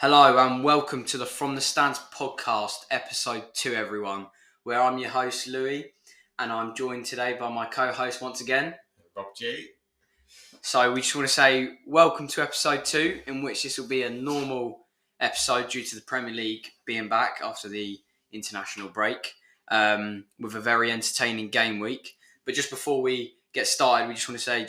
Hello and welcome to the FromTheStandz podcast, episode 2, everyone, where I'm your host, Louis, and I'm joined today by my co-host once again, Rob G. So we just want to say welcome to episode 2, in which this will be a normal episode due to the Premier League being back after the international break, with a very entertaining game week. But just before we get started, we just want to say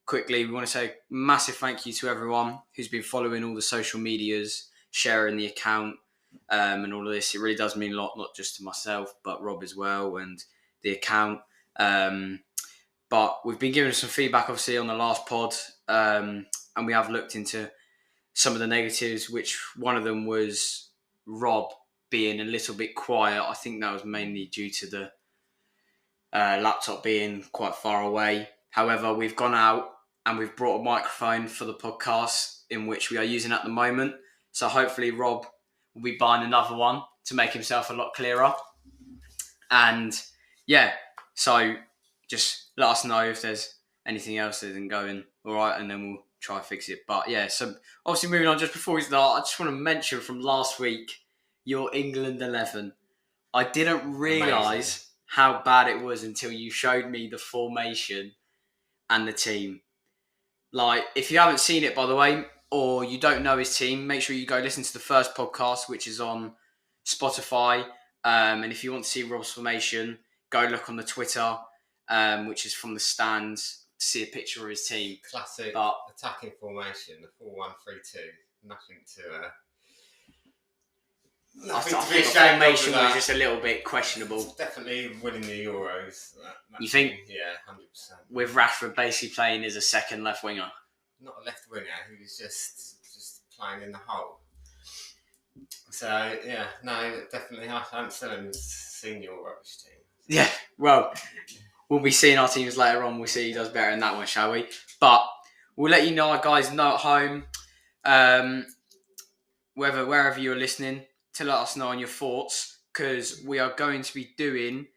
quickly, we want to say a massive thank you to everyone who's been following all the social medias, sharing the account, and all of this. It really does mean a lot, not just to myself, but Rob as well, and the account. But we've been given some feedback, obviously, on the last pod, and we have looked into some of the negatives, which one of them was Rob being a little bit quiet. I think that was mainly due to the laptop being quite far away. However, we've gone out and we've brought a microphone for the podcast, in which we are using at the moment. So hopefully Rob will be buying another one to make himself a lot clearer. And yeah, so just let us know if there's anything else that isn't going all right, and then we'll try and fix it. But yeah, so obviously moving on, just before we start, I just want to mention from last week, your England 11. I didn't realise how bad it was until you showed me the formation and the team. Like, if you haven't seen it, by the way, or you don't know his team, make sure you go listen to the first podcast, which is on Spotify. And if you want to see Rob's formation, go look on the Twitter, which is FromTheStandz, to see a picture of his team. Classic attacking formation, the 4-1-3-2. Nothing to... I think the formation was just a little bit questionable. It's definitely winning the Euros. You think? Yeah, 100%. With Rashford basically playing as a second left winger. Not a left winger, he was just playing in the hole. So, yeah, no, definitely. I haven't seen your rubbish team. Yeah, well, we'll be seeing our teams later on. We'll see who does better in that one, shall we? But we'll let you know, guys, know at home, wherever you're listening, to let us know on your thoughts, because we are going to be doing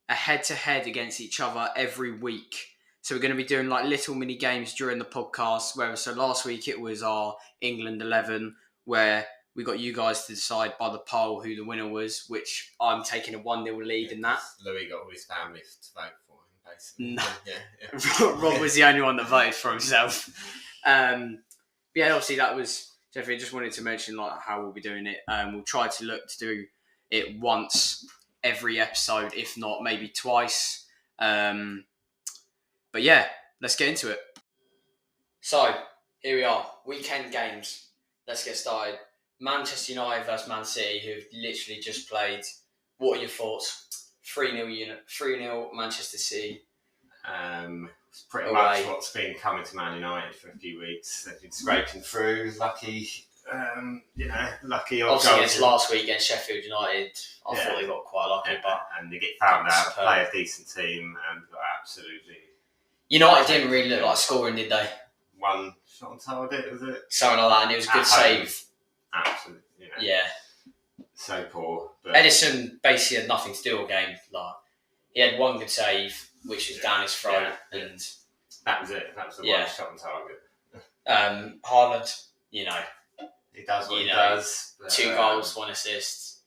a head-to-head against each other every week. So we're going to be doing like little mini games during the podcast. So last week it was our England 11, where we got you guys to decide by the poll who the winner was, which I'm taking a 1-0 lead in that. Louis got all his family to vote for him, basically. No. Yeah. Rob was the only one that voted for himself. Yeah, obviously that was... Definitely just wanted to mention like how we'll be doing it. We'll try to look to do it once every episode, if not maybe twice. But yeah, let's get into it. So, here we are. Weekend games. Let's get started. Manchester United versus Man City, who've literally just played. What are your thoughts? 3-0 Manchester City. It's pretty much what's been coming to Man United for a few weeks. They've been scraping through. Lucky lucky. Obviously, against last week against Sheffield United, I thought they got quite lucky, and they get found out, play a decent team, and got absolutely. United didn't really look like scoring, did they? One shot on target, was it? Something like that, and it was a good save. Absolutely. Yeah. So poor. But Edison basically had nothing to do all game. Like, he had one good save, which was down his throat, and that was it. That was the one shot on target. Haaland, he does what he does. 2 goals, 1 assist.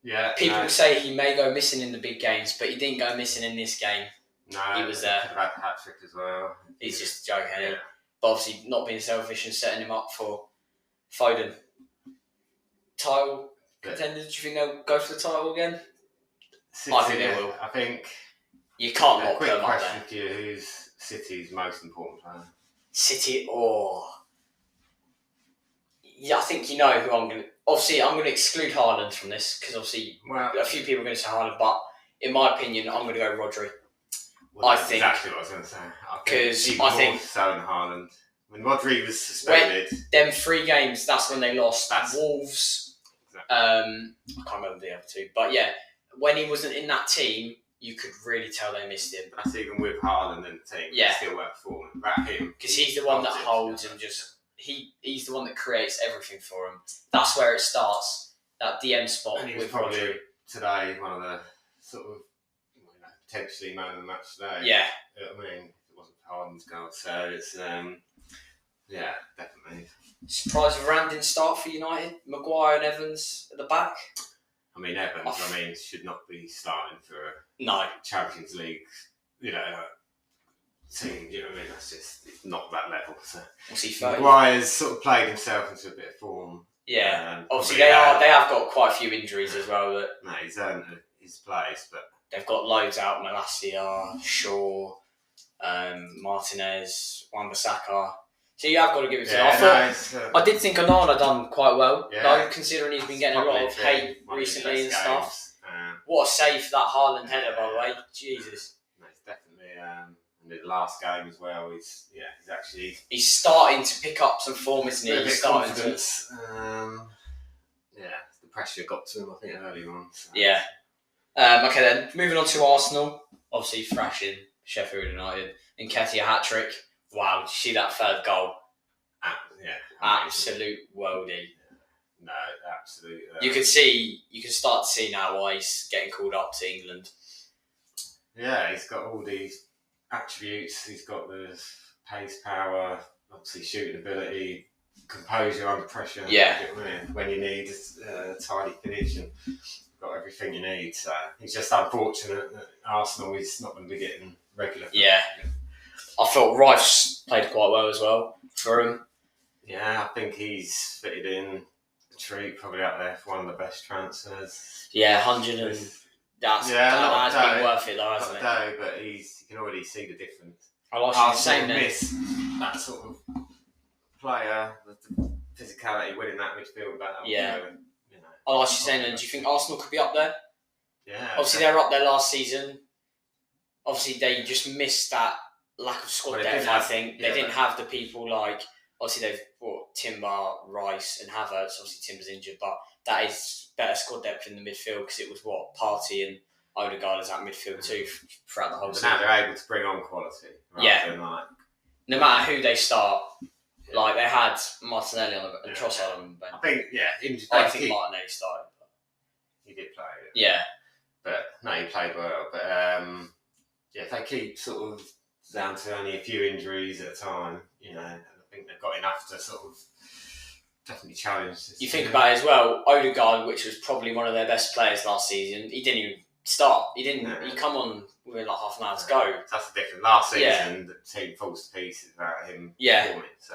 Yeah. People say he may go missing in the big games, but he didn't go missing in this game. No, he was there. Could have had a hat-trick as well. He's just joking. Yeah. But obviously, not being selfish and setting him up for Foden. Title contenders, do you think they'll go for the title again? City, I think they will. I think you can't not put them them up there. there. Quick question to you: who's City's most important player? City yeah, I think you know who I'm going to... Obviously, I'm going to exclude Haaland from this, because obviously a few people are going to say Haaland, but in my opinion, I'm going to go Rodri. Well, that's exactly what I was going to say. Because I think so in Haaland. When Rodri was suspended... Them 3 games, that's when they lost. Wolves... Exactly. I can't remember the other 2. But yeah, when he wasn't in that team, you could really tell they missed him. That's even with Haaland in the team. Yeah. He still weren't performing. About him. Because he's the one that holds and just... He's the one that creates everything for him. That's where it starts. That DM spot and he was with probably Rodri. Today one of the sort of potentially man of the match today. Yeah. I mean, it wasn't Haaland's goal, so it's Yeah, definitely. Surprised Varane didn't start for United. Maguire and Evans at the back. I mean, Evans, should not be starting for No. Champions League, team. You know what I mean? That's just not that level. So What's he 30? Maguire's sort of played himself into a bit of form. Yeah. Obviously, they have got quite a few injuries as well. No, he's earned his place, but they've got loads out. Malacia, Shaw, Martinez, Wan-Bissaka. So you have got to give it to him. I did think Onana done quite well, though, considering he's been getting a lot of hate recently and stuff. What a save for that Haaland header, by the way. Jesus. No, it's definitely. In the last game as well, he's starting to pick up some form, isn't he? He's starting confidence. The pressure got to him, I think, early on. So. Yeah. Okay, then moving on to Arsenal. Obviously, thrashing Sheffield United. Nketiah hat-trick. Wow, did you see that third goal? Absolute worldie. No, absolute. You can start to see now why he's getting called up to England. Yeah, he's got all these attributes. He's got the pace, power, obviously shooting ability, composure under pressure. Yeah. When you need a tidy finish, and got everything you need. So it's just unfortunate that Arsenal is not going to be getting regular. Yeah. I thought Rice played quite well as well for him. Yeah, I think he's fitted in a treat, probably out there for one of the best transfers. Yeah, 100 and that's been worth it though, hasn't it? But you can already see the difference. I like you saying miss that sort of player with the physicality, winning that midfield battle. Yeah. I like you saying then, do you think Arsenal could be up there? Yeah. Obviously, they were up there last season. Obviously, they just missed that lack of squad depth, I think. They didn't have the people like... Obviously, they've brought Timber, Rice and Havertz. Obviously, Timber's injured, but that is better squad depth in the midfield because it was Partey and Odegaard as that midfield too throughout the whole season. Now they're able to bring on quality. Rather than no matter who they start, like they had Martinelli on the and Trossard on the bench. I think Martinelli started. But he did play. Yeah. But no, he played well. But if they keep sort of down to only a few injuries at a time, I think they've got enough to sort of definitely challenge this. You think about it as well, Odegaard, which was probably one of their best players last season, he didn't even start. He didn't. He come on with like half an hour to go. That's the difference. Last season, the team falls to pieces without him performing. So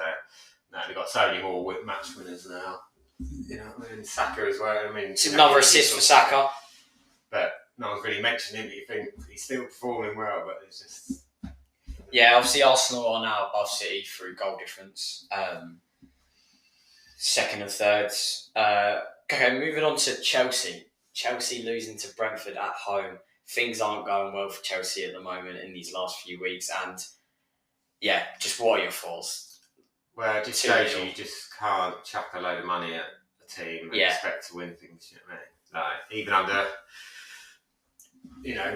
they've got so many more match winners now. Saka as well. It's another assist for Saka. But no one's really mentioned him. But you think he's still performing well, but it's just. Yeah, obviously Arsenal are now above City through goal difference. Second and thirds. Okay, moving on to Chelsea. Chelsea losing to Brentford at home. Things aren't going well for Chelsea at the moment in these last few weeks. And just what are your thoughts? Well, it just shows you just can't chuck a load of money at a team and expect to win things. You know what I mean? Like, even under,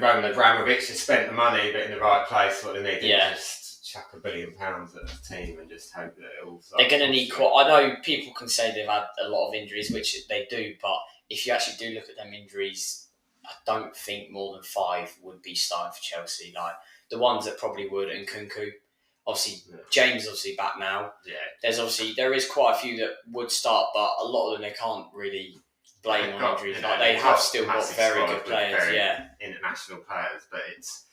Roman Abramovich has spent the money, but in the right place, what they need is just chuck £1 billion at a team and just hope that it all. They're going to need. I know people can say they've had a lot of injuries, which they do, but if you actually do look at them injuries, I don't think more than 5 would be starting for Chelsea. Like the ones that probably would, and Kunku. Obviously, James is back now. Yeah. There is quite a few that would start, but a lot of them they can't really blame on injuries. They have still got very good players. International players, but it's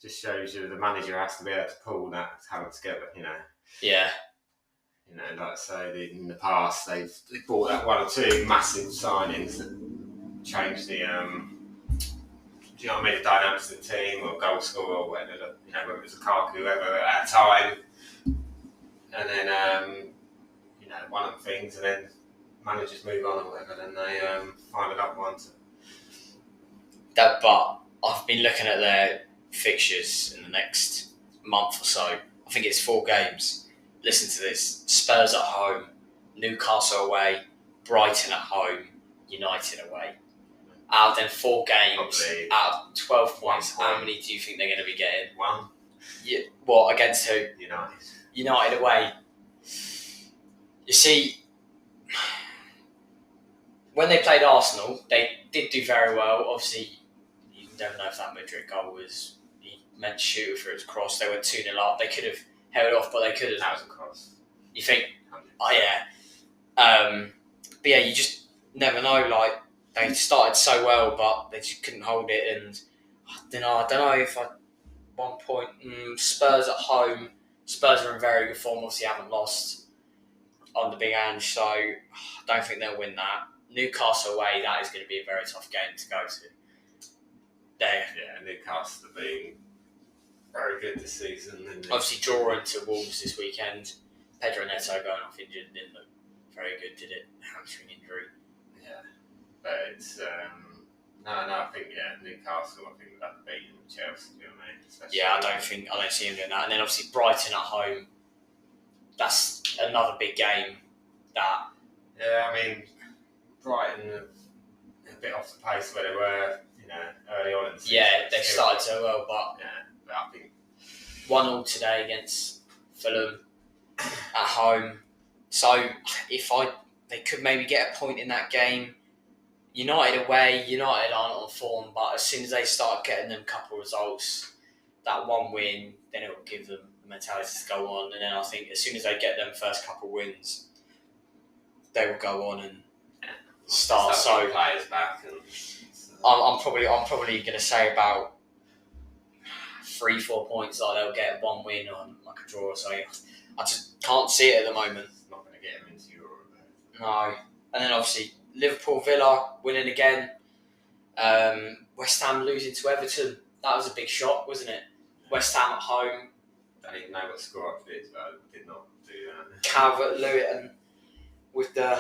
just shows you the manager has to be able to pull that talent together. Yeah. Like I say, in the past they've bought that 1 or 2 massive signings that changed the the dynamics of the team or goal scorer or whatever. Whether it was Lukaku, whoever at a time, and then one of the things, and then managers move on or whatever, then they find another one. But I've been looking at their fixtures in the next month or so. I think it's 4 games. Listen to this: Spurs at home, Newcastle away, Brighton at home, United away. Out of them 4 games, out of 12 points, how many do you think they're going to be getting? 1. What, against who? United away. You see, when they played Arsenal, they did do very well. Obviously, you don't know if that Madrid goal was he meant to shoot it for his cross. They were 2-0 up. They could have held off, but they could have. That was a cross. You think? 100%. Oh yeah. But yeah, you just never know. Like they started so well, but they just couldn't hold it. And I don't know if at one point Spurs at home. Spurs are in very good form. Obviously, haven't lost on the big Ange, so I don't think they'll win that. Newcastle away, that is going to be a very tough game to go to. Yeah, Newcastle have been very good this season. Obviously, drawing to Wolves this weekend. Pedro Neto going off injured didn't look very good, did it? Hamstring injury. Yeah, but it's I think Newcastle. I think they've beaten Chelsea. Do you know what I mean? Especially Yeah, I don't see him doing that. And then obviously Brighton at home. That's another big game. Yeah, I mean Brighton a bit off the pace where they were, early on in the season. Yeah, they started so well, but I think 1-1 today against Fulham at home. So they could maybe get a point in that game. United away, United aren't on form, but as soon as they start getting them couple results, that one win, then it will give them the mentality to go on. And then I think as soon as they get them first couple wins, they will go on and start. So players back, and I'm probably going to say about 3-4 points. Like they'll get one win on like a draw or something. I just can't see it at the moment. It's not going to get them into Europe. No, and then obviously Liverpool Villa winning again. West Ham losing to Everton. That was a big shock, wasn't it? West Ham at home. Don't even know what score I did, but I did not do that. Calvert-Lewin with the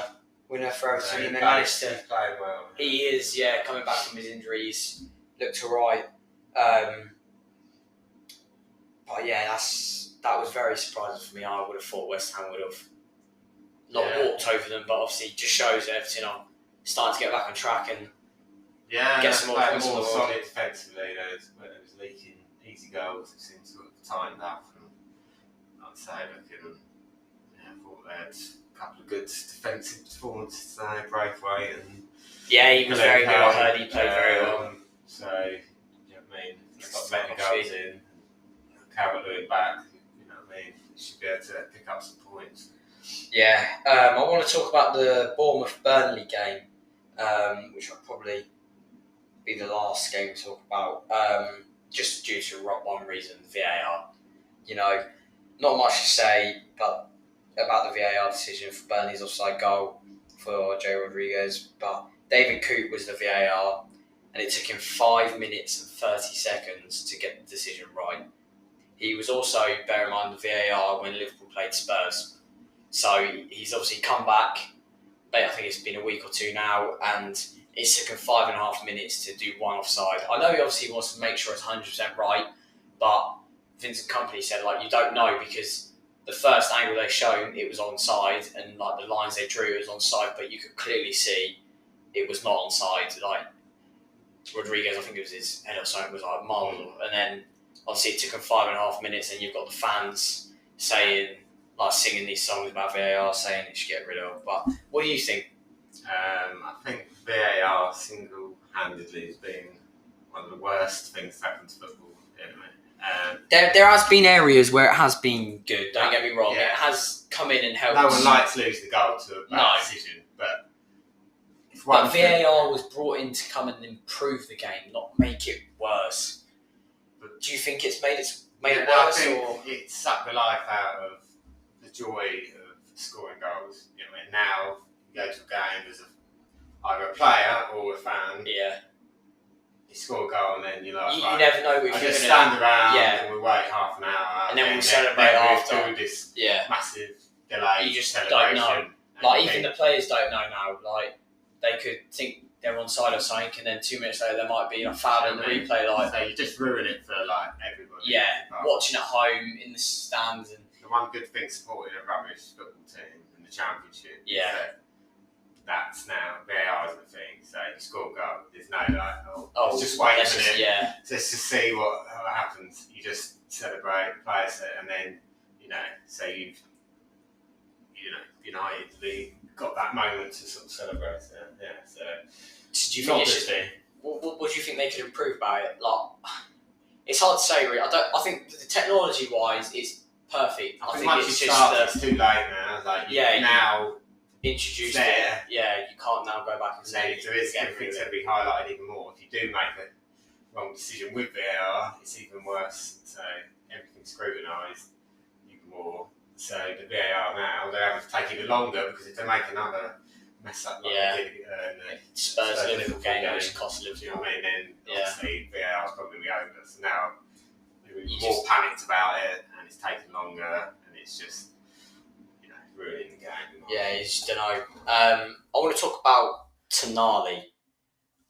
winner for Everton. And then managed to. He's playing well. He is, coming back from his injuries. Looked alright. But yeah, that was very surprising for me. I would have thought West Ham would have not walked over them, but obviously it just shows that Everton are starting to get back on track and get some more points on the board. Solid defensively. When it was leaking easy goals, it seemed to have tightened up. And I'd say, I thought they had a couple of good defensive performances today, Braithwaite and he was very good. I heard he played very well. So, you know what I mean? He's got better goals in. Calvert-Lewin back, you know what I mean? He should be able to pick up some points. Yeah, I want to talk about the Bournemouth-Burnley game, which will probably be the last game to talk about, just due to one reason, VAR. Not much to say but about the VAR decision for Burnley's offside goal for Jay Rodriguez, but David Coote was the VAR, and it took him 5 minutes and 30 seconds to get the decision right. He was also, bear in mind, the VAR when Liverpool played Spurs. So he's obviously come back, but I think it's been a week or two now, and it's taken 5.5 minutes to do one offside. I know he obviously wants to make sure it's 100% right, but Vincent Kompany said, you don't know because the first angle they shown, it was onside, and the lines they drew, it was onside, but you could clearly see it was not onside. Rodriguez, I think it was his head or something, was miles, and then obviously it took him 5.5 minutes, and you've got the fans saying, singing these songs about VAR, saying it should get rid of. But what do you think? I think VAR single-handedly has been one of the worst things to happen to football. Anyway. There has been areas where it has been good. Don't get me wrong. Yeah. It has come in and helped. No one likes to lose the goal to a bad decision, but VAR was brought in to come and improve the game, not make it worse. But do you think it's made it worse? I think it sucked the life out of the joy of scoring goals. Now you go to a game as either a player or a fan. Yeah. You score a goal and then you're like, you never know if you're going to stand around and we wait half an hour and then we'll celebrate after. Do this massive delay. You just don't know. Even the players don't know now. They could think they're onside or something, and then 2 minutes later there might be a foul in the replay. So you just ruin it for everybody. Yeah, watching at home in the stands. And the one good thing supporting a rubbish football team in the Championship. Yeah. Is that's now VAR is the thing. So you score a goal. There's no just wait a minute. Just to see what happens. You just celebrate, play it, and then so you've United got that moment to sort of celebrate. So do you think what do you think they could improve about it? It's hard to say really. I think the technology wise it's perfect. I think once it's you just start, it's too late now. Like now introduced there, it. Yeah, you can't now go back and say there is everything to be highlighted even more. If you do make a wrong decision with VAR, it's even worse. So everything's scrutinised even more. So the VAR now, they have to take even longer because if they make another mess up like they did the Spurs Liverpool game, which cost Liverpool. You know what I mean? Then obviously VAR is probably going to be over. So now they're more panicked about it and it's taking longer and it's just ruining the game. Yeah, you just don't know. I want to talk about Tonali.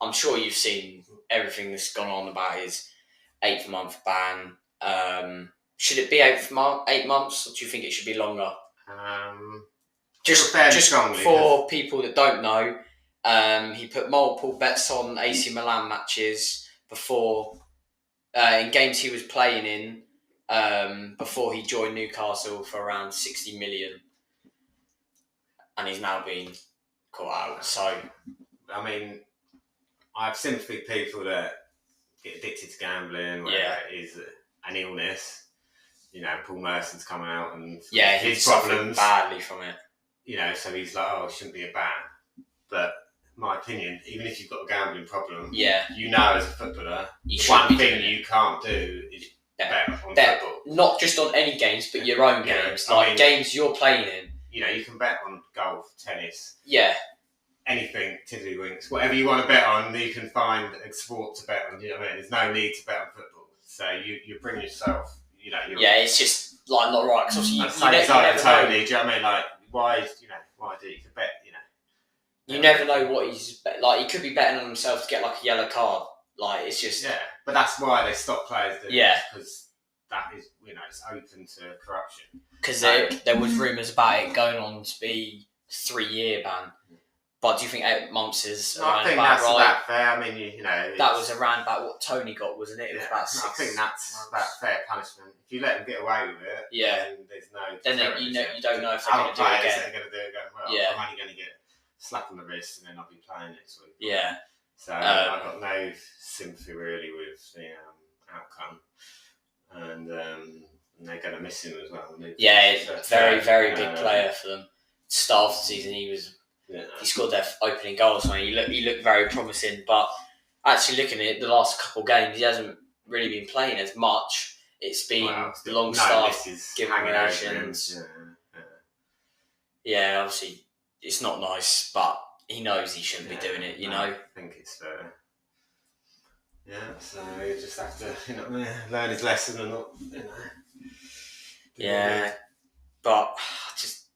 I'm sure you've seen everything that's gone on about his 8th month ban. Should it be 8 months, or do you think it should be longer? Just for people that don't know, he put multiple bets on AC Milan matches before in games he was playing in before he joined Newcastle for around 60 million, and he's now been caught out. So, I mean, I have sympathy for people that get addicted to gambling, where it is an illness. Paul Merson's come out and he's problems badly from it. So he's like, it shouldn't be a ban. But in my opinion, even if you've got a gambling problem, as a footballer, one thing you can't do is bet on football. Not just on any games, but your own games, games you're playing in. You can bet on golf, tennis. Yeah. Anything, tiddlywinks, whatever you want to bet on, you can find a sport to bet on. You know what I mean? There's no need to bet on football. So you bring yourself. It's just not right. Because obviously you never know. Do you know what I mean? Like why do you bet? You never know what he's he could be betting on himself to get a yellow card. It's just but that's why they stop players doing it, because that is it's open to corruption. Because there was rumours about it going on to be 3-year ban. But do you think 8 months is around about right? I think that's about fair. I mean, that was around about what Tony got, wasn't it? It was about 6. I think that's about fair punishment. If you let them get away with it, then there's no. Then you don't know if they're going to do it again. They're going to do it again. Well, I'm only going to get a slap on the wrist, and then I'll be playing next week. Yeah. So I've got no sympathy really with the outcome, and they're going to miss him as well. Very, very big player for them. Start of the season, he scored their opening goal, so he looked very promising. But actually, looking at it, the last couple of games, he hasn't really been playing as much. It's been long start, giving relations. Obviously, it's not nice, but he knows he shouldn't be doing it. I think it's fair. So you just have to learn his lesson and not but just.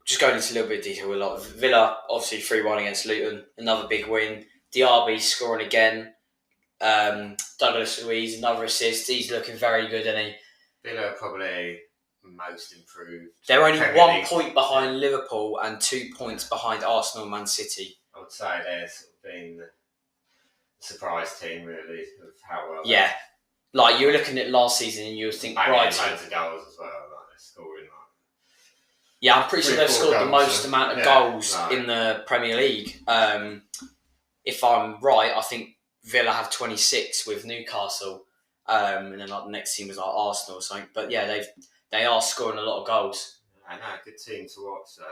Just going into a little bit of detail, with Villa obviously 3-1 against Luton, another big win. Diaby scoring again. Douglas Luiz, another assist. He's looking very good, isn't he? Villa probably most improved. They're only 1 point behind Liverpool and 2 points behind Arsenal and Man City. I would say they're sort of been the surprise team, really, of how well. Yeah, you're looking at last season and you would think Brighton. Loads of goals as well, they're scoring. Yeah, I'm pretty sure they've scored the most amount of goals in the Premier League. If I'm right, I think Villa have 26 with Newcastle, and then the next team was Arsenal or something. But they are scoring a lot of goals. I know, good team to watch. So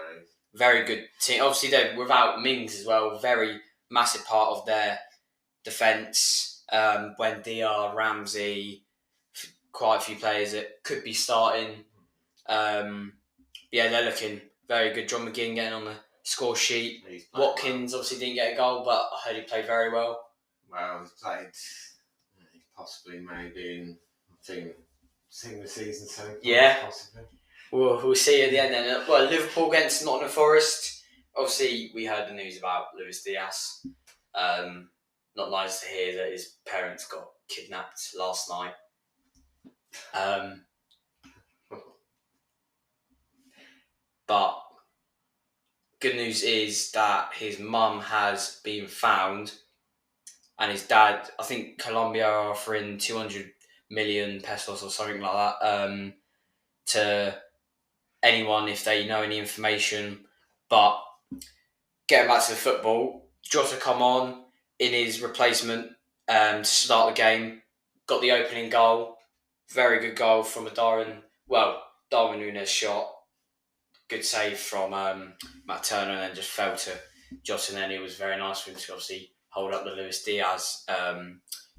very good team. Obviously, they're without Mings as well. Very massive part of their defence. Buendia, Ramsey, quite a few players that could be starting. They're looking very good. John McGinn getting on the score sheet. Watkins obviously didn't get a goal, but I heard he played very well. Well, he's played possibly maybe in team the season, so possibly. We'll see at the end then. Liverpool against Nottingham Forest. Obviously, we heard the news about Luis Diaz. Not nice to hear that his parents got kidnapped last night. But good news is that his mum has been found, and his dad, I think Colombia are offering 200 million pesos or something like that to anyone if they know any information. But getting back to the football, Jota come on in his replacement to start the game, got the opening goal. Very good goal from a Darwin Núñez shot. Good save from Matt Turner, and then just fell to Jota, and then it was very nice for him to obviously hold up the Luis Diaz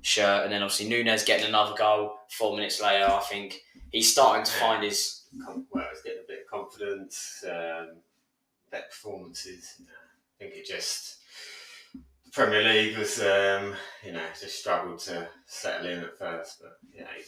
shirt, and then obviously Núñez getting another goal 4 minutes later. I think he's starting to find his... he's getting a bit of confidence, better performances. I think it just... The Premier League was, just struggled to settle in at first, but I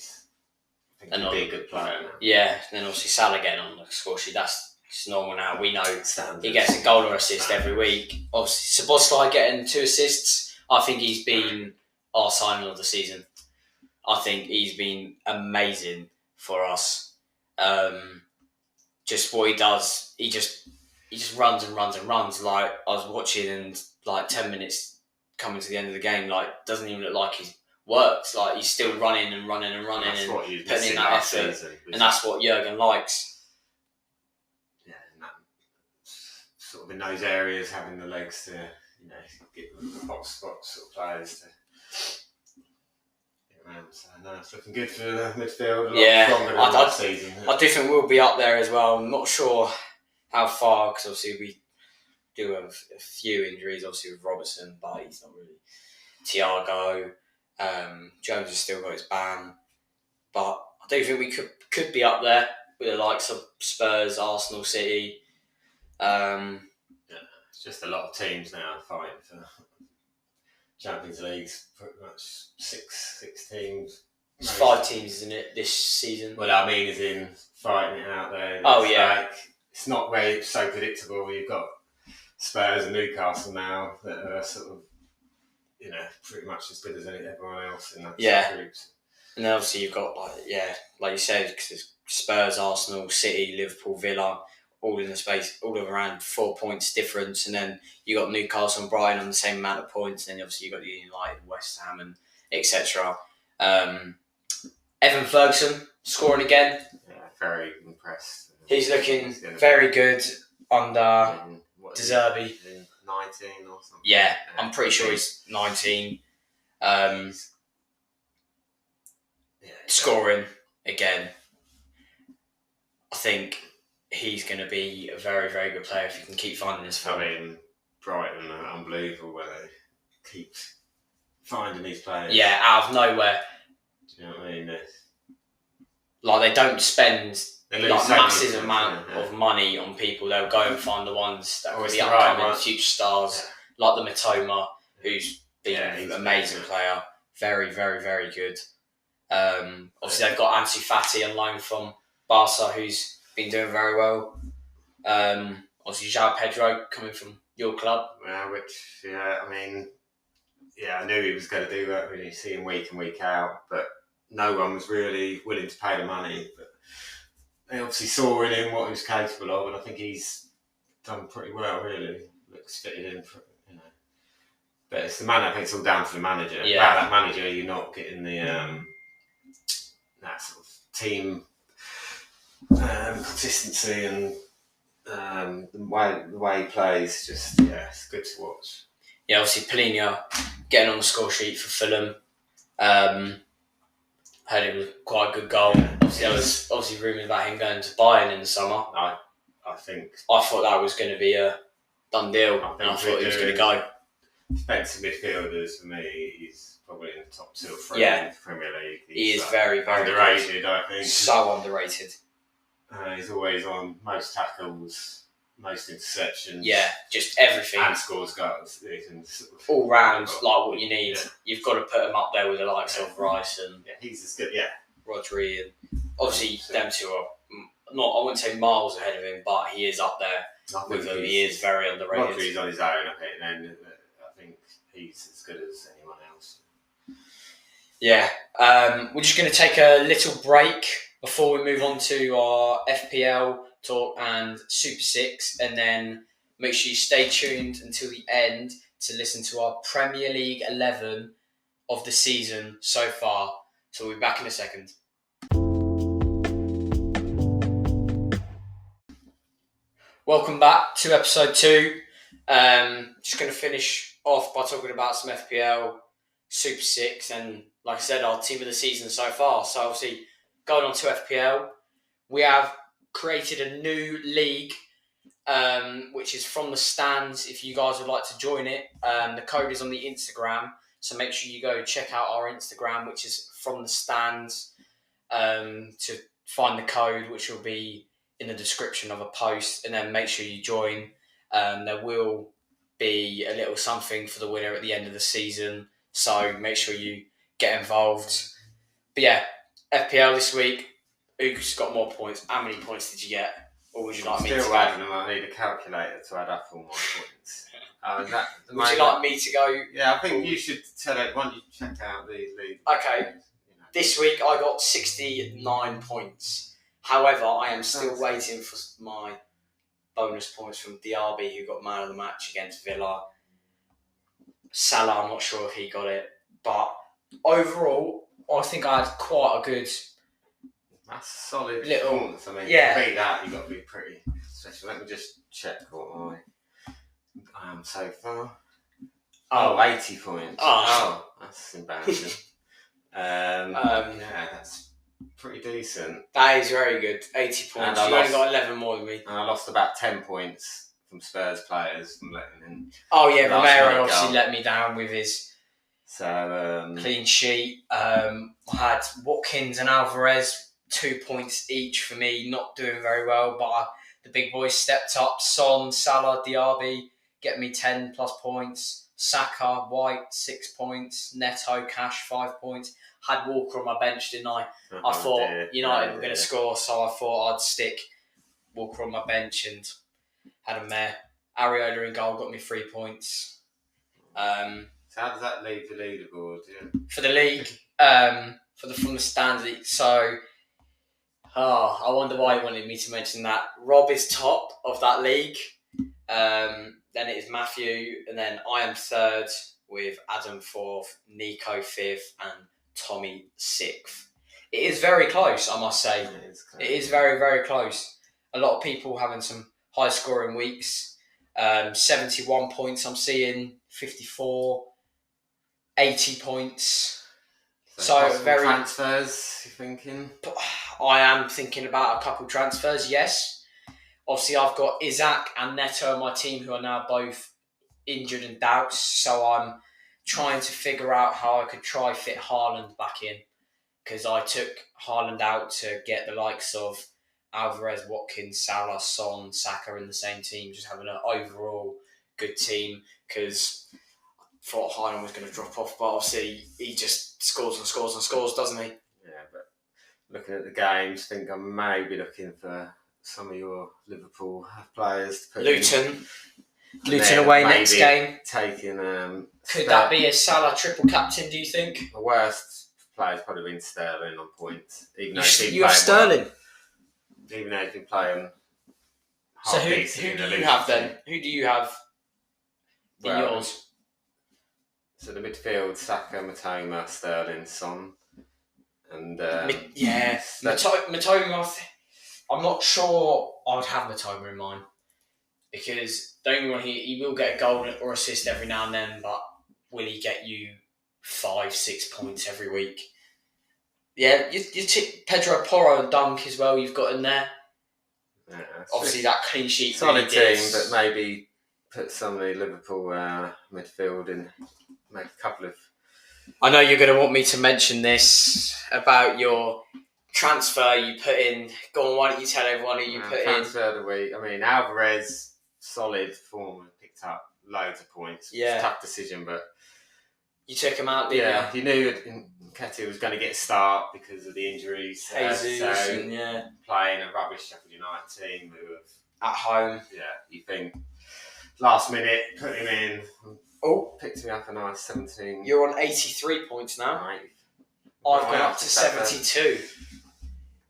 think he'll be a good player now. Yeah, then obviously Salah getting on the score sheet, that's normal now. We know Standards. He gets a goal or assist every week. Obviously, Szoboszlai getting 2 assists. I think he's been our signing of the season. I think he's been amazing for us. Just what he does, he just runs and runs and runs. Like, I was watching, and like 10 minutes coming to the end of the game, like, doesn't even look like he works. Like, he's still running and running and running and putting in that effort. And that's what Jurgen likes. Yeah, and that sort of in those areas, having the legs to, get the box sort of players to get around. So no, it's looking good for the midfield. A lot stronger than last season. I do think we'll be up there as well. I'm not sure how far, because obviously we do have a few injuries, obviously with Robertson, but he's not really. Thiago, Jones has still got his ban, but I do think we could be up there with the likes of Spurs, Arsenal, City. It's just a lot of teams now fighting for Champions Leagues. Pretty much six teams. It's 5 teams, isn't it, this season? Well, I mean, as in fighting it out there. It's not very so predictable. You've got Spurs and Newcastle now that are sort of, pretty much as good as everyone else in that groups. And then obviously you've got, like you said, because it's Spurs, Arsenal, City, Liverpool, Villa, all in the space, all of around 4 points difference. And then you got Newcastle and Brighton on the same amount of points. And then obviously you've got United, West Ham, and etc. Evan Ferguson scoring again. Yeah, very impressed. He's looking very good under De Zerbi. 19 or something. Yeah, I'm pretty sure he's 19. Scoring again. I think he's going to be a very, very good player if he can keep finding his form. I mean, Brighton are unbelievable where they keep finding these players. Yeah, out of nowhere. Do you know what I mean? Like, they don't spend massive amount of money on people. They'll go and find the ones that will be upcoming future stars, like the Mitoma, who's been an amazing player. Very, very, very good. Obviously, they've got Ansu Fati on loan from Barca, who's been doing very well. Obviously, João Pedro coming from your club. Yeah, I knew he was going to do that when you see him week in, week out, but no one was really willing to pay the money. But they obviously saw in him what he was capable of, and I think he's done pretty well, really. Looks fitted in, But it's I think it's all down to the manager. Yeah. Without that manager, you're not getting the that sort of team consistency and the way he plays. Just it's good to watch. Yeah, obviously Palhinha getting on the score sheet for Fulham. Heard it was quite a good goal. Obviously, there was rumours about him going to Bayern in the summer. I thought that was going to be a done deal, and I thought he was going to go. Defensive midfielders, for me, he's probably in the top 2 or 3 in the Premier League. He is very, very underrated, I think. So underrated. He's always on most tackles, most interceptions. Yeah, just everything. And scores goals. All round, like what you need. Yeah. You've got to put him up there with the likes of Rice and he's as good. Rodri, and obviously them two are I wouldn't say miles ahead of him, but he is up there with them. He is very underrated. Rodri's on his own, I think, and I think he's as good as anyone else. Yeah, we're just going to take a little break before we move on to our FPL talk and Super 6, and then make sure you stay tuned until the end to listen to our Premier League 11 of the season so far. So we'll be back in a second. Welcome back to episode 2. Just going to finish off by talking about some FPL, Super 6, and like I said, our team of the season so far. So obviously, going on to FPL, we have created a new league, which is FromTheStandz. If you guys would like to join it, the code is on the Instagram. So make sure you go check out our Instagram, which is FromTheStandz, to find the code, which will be in the description of a post, and then make sure you join. There will be a little something for the winner at the end of the season, so make sure you get involved. But yeah, FPL this week, who's got more points? How many points did you get? Or would you like me to Still go? adding them. I need a calculator to add up all my points. Would you like me to go? Yeah, I think you should tell everyone you check out these leagues. Okay. This week I got 69 points. However, I am still waiting for my bonus points from Diaby, who got man of the match against Villa. Salah, I'm not sure if he got it. But overall, I think I had quite a good... That's solid little performance. I mean, yeah. to beat that, you've got to be pretty special. Let me just check what I am so far. 80 points. Oh, that's embarrassing. Yeah, that's pretty decent. That is very good. 80 points. You only got 11 more than me. And I lost about 10 points from Spurs players from letting in. Oh yeah, Romero obviously let me down with his clean sheet. I had Watkins and Alvarez, 2 points each for me, not doing very well, but the big boys stepped up. Son, Salah, Diaby get me 10 plus points. Saka, White, 6 points. Neto, Cash, 5 points. Had Walker on my bench, didn't I? I thought United were going to score, so I thought I'd stick Walker on my bench and had him there. Areola in goal got me 3 points. So how does that leave the leaderboard? Yeah. For the league, from the stands league. So, I wonder why he wanted me to mention that. Rob is top of that league. Then it is Matthew, and then I am third with Adam fourth, Nico fifth, and Tommy sixth. It is very close, I must say. It is very, very close. A lot of people having some high scoring weeks. 71 points I'm seeing, 54, 80 points. So very transfers, you thinking? I am thinking about a couple transfers, yes. Obviously, I've got Isaac and Neto on my team who are now both injured and doubts. So I'm trying to figure out how I could try fit Haaland back in. Because I took Haaland out to get the likes of Alvarez, Watkins, Salah, Son, Saka in the same team. Just having an overall good team. Because I thought Haaland was going to drop off. But obviously, he just scores and scores and scores, doesn't he? Yeah, but looking at the games, I think I may be looking for some of your Liverpool players to put Luton away next game. Taking could that be a Salah triple captain, do you think? The worst player's probably been Sterling on points. Even though you have Sterling? Well, even though he's been playing so who do you have then? Who do you have in yours? So the midfield, Saka, Matoma, Sterling, Son. And Matoma, I'm not sure I'd have Matoma in mine because don't get me wrong, he will get a goal or assist every now and then, but will he get you 5-6 points every week? Yeah, you take Pedro Porro dunk as well. You've got in there. Yeah, obviously, that clean sheet. Solid really team, but maybe put some of the Liverpool midfield in. Make a couple of. I know you're going to want me to mention this about your transfer you put in. Go on, why don't you tell everyone who you put transfer of the week. I mean, Alvarez, solid form, picked up loads of points. Yeah. It's a tough decision, but you took him out, didn't you? You knew Nketiah was going to get a start because of the injuries. Jesus, playing a rubbish Sheffield United team who have at home. Yeah, you think last minute put him in. Oh, picked me up a nice 17. You're on 83 points now. Right. I've gone up to 72.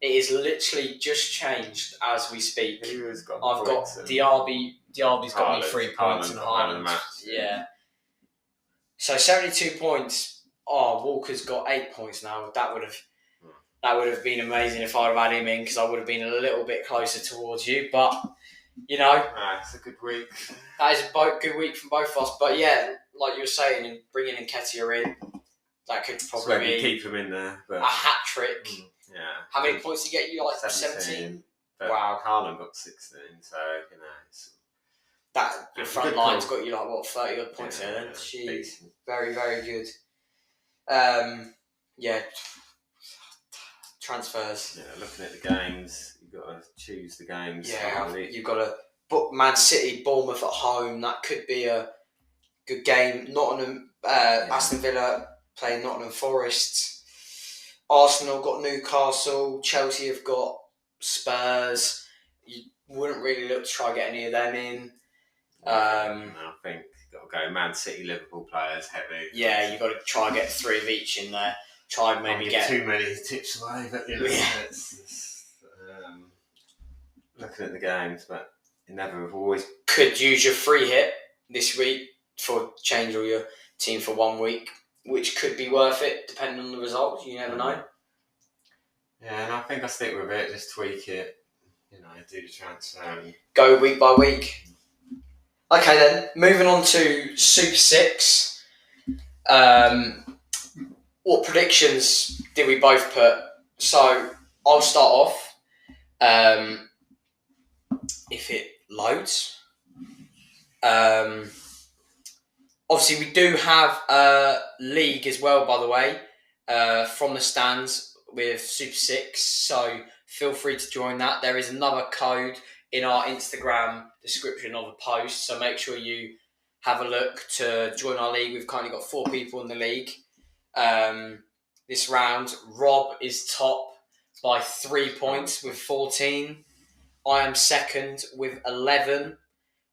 It is literally just changed as we speak. I've got Diaby. Diaby's got me 3 points and Haaland. Yeah. So 72 points. Walker's got 8 points now. That would have been amazing if I'd have had him in because I would have been a little bit closer towards you. But you know, it's a good week. That is a good week from both of us. But yeah, like you were saying, and bringing Nketiah in, that could probably be keep him in there. But a hat trick. Yeah. How many points did you get? You like 17? But Wow. Haaland got 16, so it's Your front line's got you like 30 odd points there. Then jeez, very very good. Transfers. Yeah, looking at the games, you've got to choose the games. Yeah, you've got to book Man City, Bournemouth at home. That could be a good game. Nottingham, Aston Villa playing Nottingham Forest. Arsenal got Newcastle. Chelsea have got Spurs. You wouldn't really look to try and get any of them in. I think you've got to go Man City, Liverpool players heavy. Yeah, you've got to try and get 3 of each in there. Try and maybe get too many tips away, but it's looking at the games, but you never have always could use your free hit this week for change all your team for 1 week, which could be worth it depending on the results. You never know. Yeah, and I think I stick with it. Just tweak it. Do the transfer. Go week by week. Okay then, moving on to Super 6. What predictions did we both put? So, I'll start off. If it loads. Obviously, we do have a league as well, by the way, FromTheStandz with Super 6. So, feel free to join that. There is another code in our Instagram description of the post, so make sure you have a look to join our league. We've currently got 4 people in the league. This round, Rob is top by 3 points with 14. I am second with 11.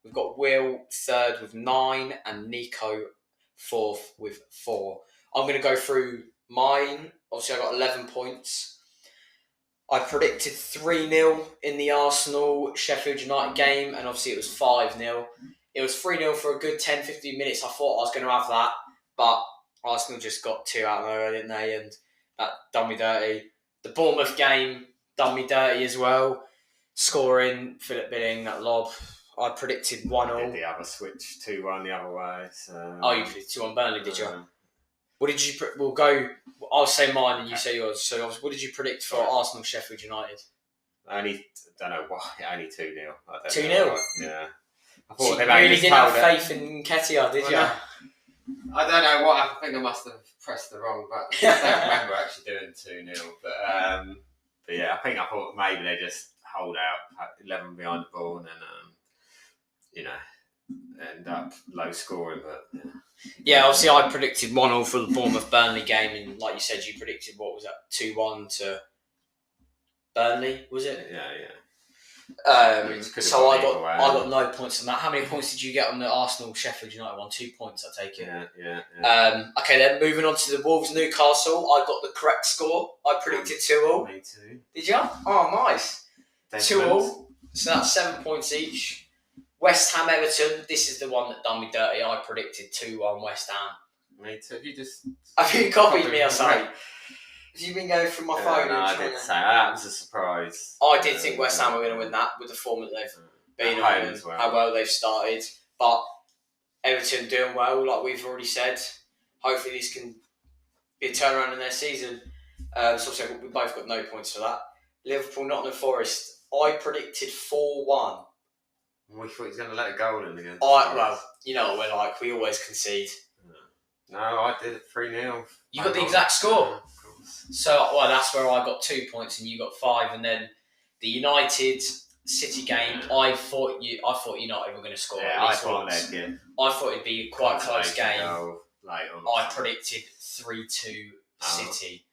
We've got Will third with 9 and Nico fourth with 4. I'm going to go through mine. Obviously, I got 11 points. I predicted 3-0 in the Arsenal-Sheffield United game, and obviously it was 5-0. It was 3-0 for a good 10-15 minutes. I thought I was going to have that, but Arsenal just got 2 out of nowhere, didn't they? And that done me dirty. The Bournemouth game done me dirty as well. Scoring, Philip Billing, that lob. I predicted 1-0. I did the other switch 2-1 the other way. So, you predicted 2-1 Burnley, did you? What did you... We'll go... I'll say mine and you say yours. So what did you predict for Arsenal Sheffield United? Don't know why. Only 2-0. 2-0? Yeah. I thought so you really didn't have faith in Nketiah, did you? I don't know what. I think I must have pressed the wrong button. I don't remember actually doing 2-0. But yeah, I thought maybe they just hold out 11 behind the ball and then, end up low scoring. But yeah, obviously I predicted 1-0 for the Bournemouth Burnley game, and like you said, you predicted what was that 2-1 to Burnley, was it? Yeah. So I got no points on that. How many points did you get on the Arsenal Sheffield United one? 2 points, I take it. Yeah. Okay, then moving on to the Wolves Newcastle, I got the correct score. I predicted 2-0. Me too. Did you? Oh, nice. 2-0. So that's 7 points each. West Ham Everton. This is the one that done me dirty. I predicted 2-1 West Ham. Me too. Have you copied me or something? Have you been going through my phone? No, I didn't say that. Was a surprise. I did think West Ham were going to win that with the form that they've been on and how well they've started. But Everton doing well, like we've already said. Hopefully this can be a turnaround in their season. So we both got no points for that. Liverpool, Nottingham Forest. I predicted 4-1. We thought he was going to let a goal in again. Well, you know what we're like. We always concede. No, I did it 3-0. You got the exact score. Of course. So, that's where I got 2 points and you got 5. And then the United City game, I thought United were going to score at least once. I thought it'd be quite a close game. I predicted 3-2 City.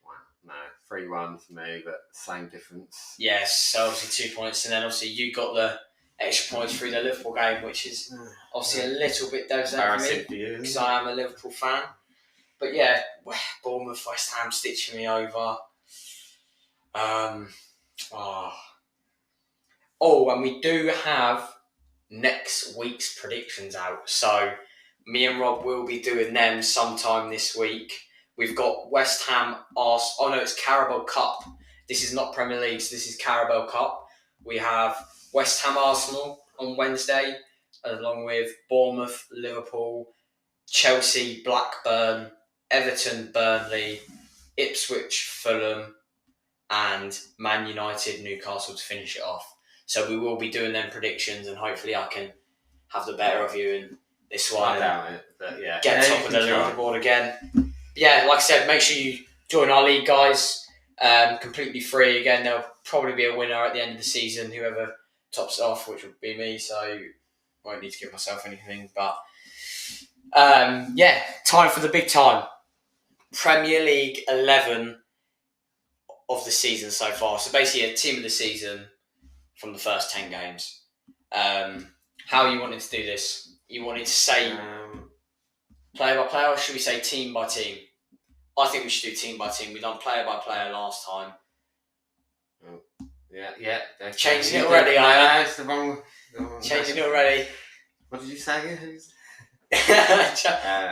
No, 3-1 for me, but same difference. Yes, so obviously 2 points. And then obviously you got the extra points through the Liverpool game, which is obviously a little bit devastating for me because I am a Liverpool fan. But yeah, Bournemouth, West Ham stitching me over. And we do have next week's predictions out. So me and Rob will be doing them sometime this week. We've got West Ham, it's Carabao Cup. This is not Premier League, so this is Carabao Cup. We have West Ham Arsenal on Wednesday, along with Bournemouth, Liverpool, Chelsea, Blackburn, Everton, Burnley, Ipswich, Fulham, and Man United, Newcastle to finish it off. So we will be doing them predictions, and hopefully I can have the better of you in this one. I doubt it, but yeah. Get top of the leaderboard again. Yeah, like I said, make sure you join our league, guys. Completely free. Again, there'll probably be a winner at the end of the season, whoever tops it off, which would be me, so I won't need to give myself anything. But time for the big time. Premier League 11 of the season so far. So basically a team of the season from the first 10 games. How are you wanting to do this? You wanted to say player by player, or should we say team by team? I think we should do team by team. We've done player by player last time. Yeah. Changing it already, I it's the wrong. Changing it already. What did you say?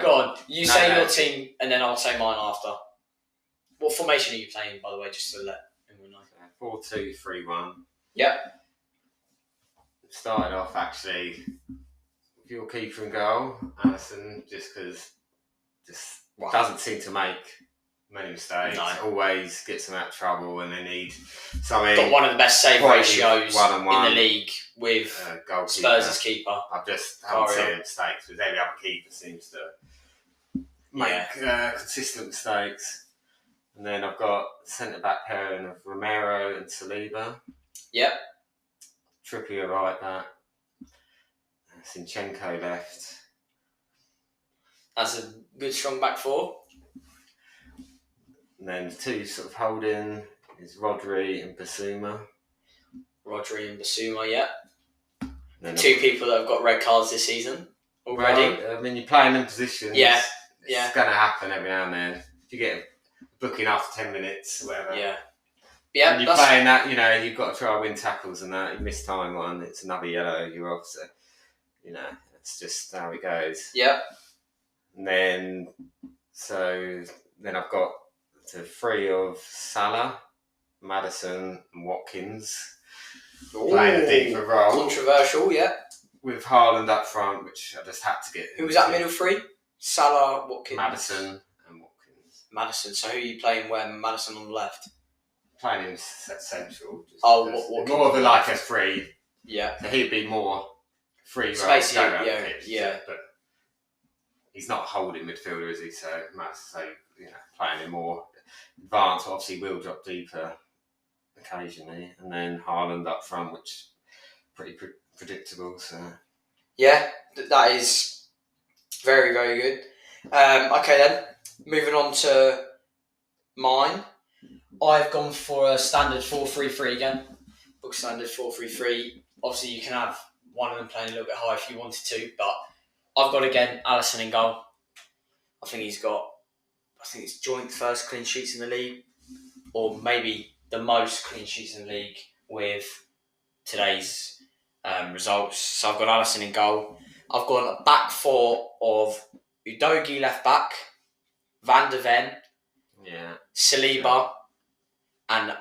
Go on. You say your team, and then I'll say mine after. What formation are you playing, by the way, just to let everyone know? 4-2-3-1. Yep. Started off actually with your keeper and goal, Alisson, just because doesn't seem to make many mistakes. No. Always gets them out of trouble, and they need something. Got one of the best save ratios one-on-one in the league with Spurs' keeper. I just haven't seen any mistakes with every other keeper seems to make consistent mistakes. And then I've got centre-back pairing of Romero and Saliba. Yep. Trippier right back. Zinchenko left. That's a good strong back four. And then the two sort of holding is Rodri and Basuma. Rodri and Basuma, yeah. Then two people that have got red cards this season already. Well, I mean, you're playing in positions. Yeah. It's going to happen every now and then. If you get a booking after 10 minutes or whatever. Yeah. Yeah. And you're playing that, you've got to try and win tackles and that. You miss time one, it's another yellow, you're off. So, it's just how it goes. Yeah. And then I've got the three of Salah, Maddison and Watkins playing a deeper role. Controversial, yeah. With Haaland up front, which I just had to get. Who was that middle three? Salah, Watkins. Maddison and Watkins. Maddison. So who are you playing when? Maddison on the left? Playing him central. Watkins. More of a free. Yeah. So he'd be more free role. Yeah. But he's not holding midfielder, is he? So playing him more advanced. Obviously, will drop deeper occasionally, and then Haaland up front, which is pretty predictable. So yeah, that is very, very good. Okay then, moving on to mine. I've gone for a standard 4-3-3 again. Book standard 4-3-3. Obviously, you can have one of them playing a little bit high if you wanted to, but I've got again Alisson in goal. I think it's joint first clean sheets in the league, or maybe the most clean sheets in the league with today's results. So I've got Alisson in goal. I've got a back four of Udogie left back, Van de Ven, Saliba, and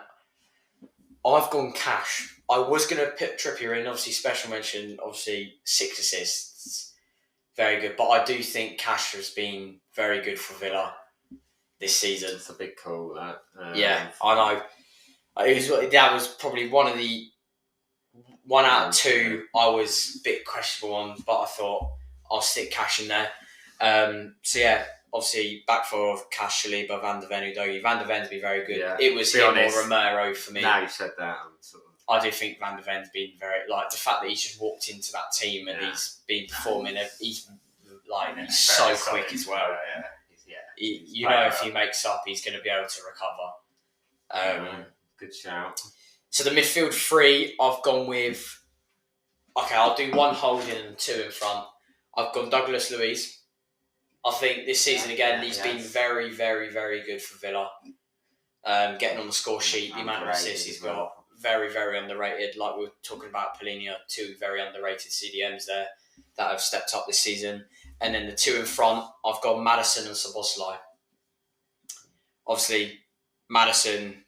I've gone Cash. I was going to put Trippier in, obviously special mention, obviously 6 assists. Very good, but I do think Cash has been very good for Villa this season. It's a big call, that. Yeah, I know. That was probably one out of two I was a bit questionable on, but I thought I'll stick Cash in there. Obviously back four of Cash, Saliba, Van de Ven, Udogie. Van de Ven's been very good. Yeah. It was him or Romero for me. Now you said that, I do think Van de Ven's been very, the fact that he's just walked into that team and he's been performing, he's so quick as well. If he makes up, he's going to be able to recover. Good shout. So the midfield three, I've gone with, I'll do one holding and two in front. I've gone Douglas Luiz. I think this season he's been very, very, very good for Villa. Getting on the score sheet, the amount of assists he's got, very, very underrated. Like we were talking about Polina, two very underrated CDMs there that have stepped up this season. And then the two in front, I've got Maddison and Szoboszlai. Obviously, Maddison,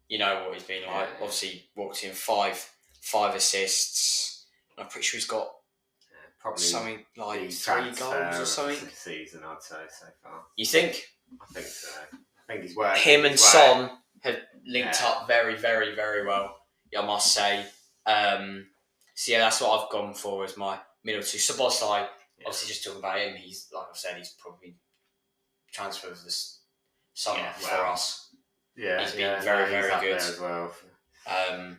you know what he's been like. Yeah. Obviously, walked in five assists. I'm pretty sure he's got probably something like 3 goals or something. Season, I'd say so far. You think? I think so. I think he's working. Him and Son have linked up very, very, very well, I must say. So yeah, that's what I've gone for as my middle two. Szoboszlai, obviously just talking about him, he's, like I've said, he's probably transferred of this summer for us. Yeah, he's been very, very good as well. And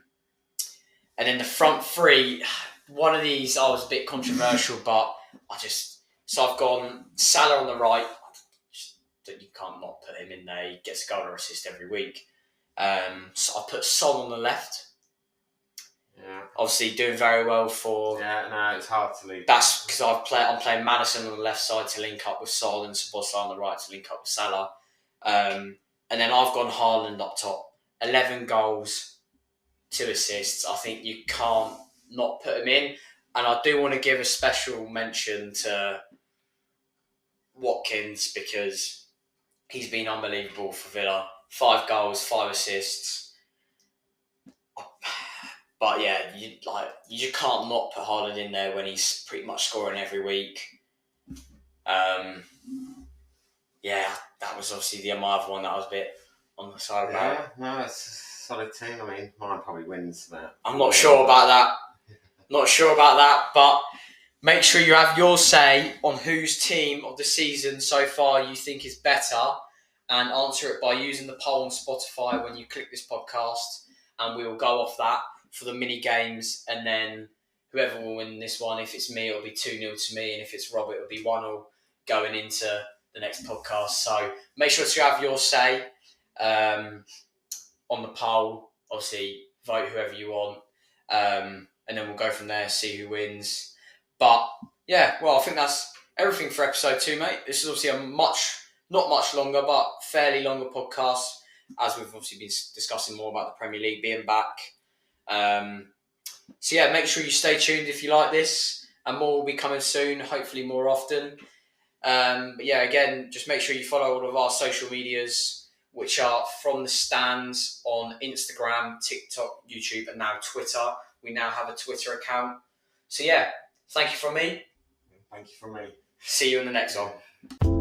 then the front three, one of these I was a bit controversial, but so I've gone Salah on the right. That you can't not put him in there. He gets a goal or assist every week. So I put Son on the left. Yeah. Obviously doing very well for. Yeah, no, it's hard to leave. That's because I'm playing Maddison on the left side to link up with Sol and Szoboszlai on the right to link up with Salah. And then I've gone Haaland up top. 11 goals, 2 assists. I think you can't not put him in. And I do want to give a special mention to Watkins because he's been unbelievable for Villa. 5 goals, 5 assists. But yeah, you just can't not put Haaland in there when he's pretty much scoring every week. Yeah, that was obviously my other one that I was a bit on the side about. Yeah, no, it's a solid team. I mean, mine probably wins that. I'm not sure about that. But make sure you have your say on whose team of the season so far you think is better, and answer it by using the poll on Spotify when you click this podcast, and we will go off that for the mini games, and then whoever will win this one, if it's me, it'll be 2-0 to me, and if it's Rob, it'll be 1-0 going into the next podcast. So make sure to have your say on the poll. Obviously, vote whoever you want, and then we'll go from there, see who wins. But yeah, well, I think that's everything for episode 2, mate. This is obviously not much longer, but fairly longer podcast, as we've obviously been discussing more about the Premier League being back. So yeah, make sure you stay tuned if you like this, and more will be coming soon, hopefully more often. But yeah, again, just make sure you follow all of our social medias, which are FromTheStandz on Instagram, TikTok, YouTube, and now Twitter. We now have a Twitter account. So yeah, thank you from me. Thank you from me. See you in the next one.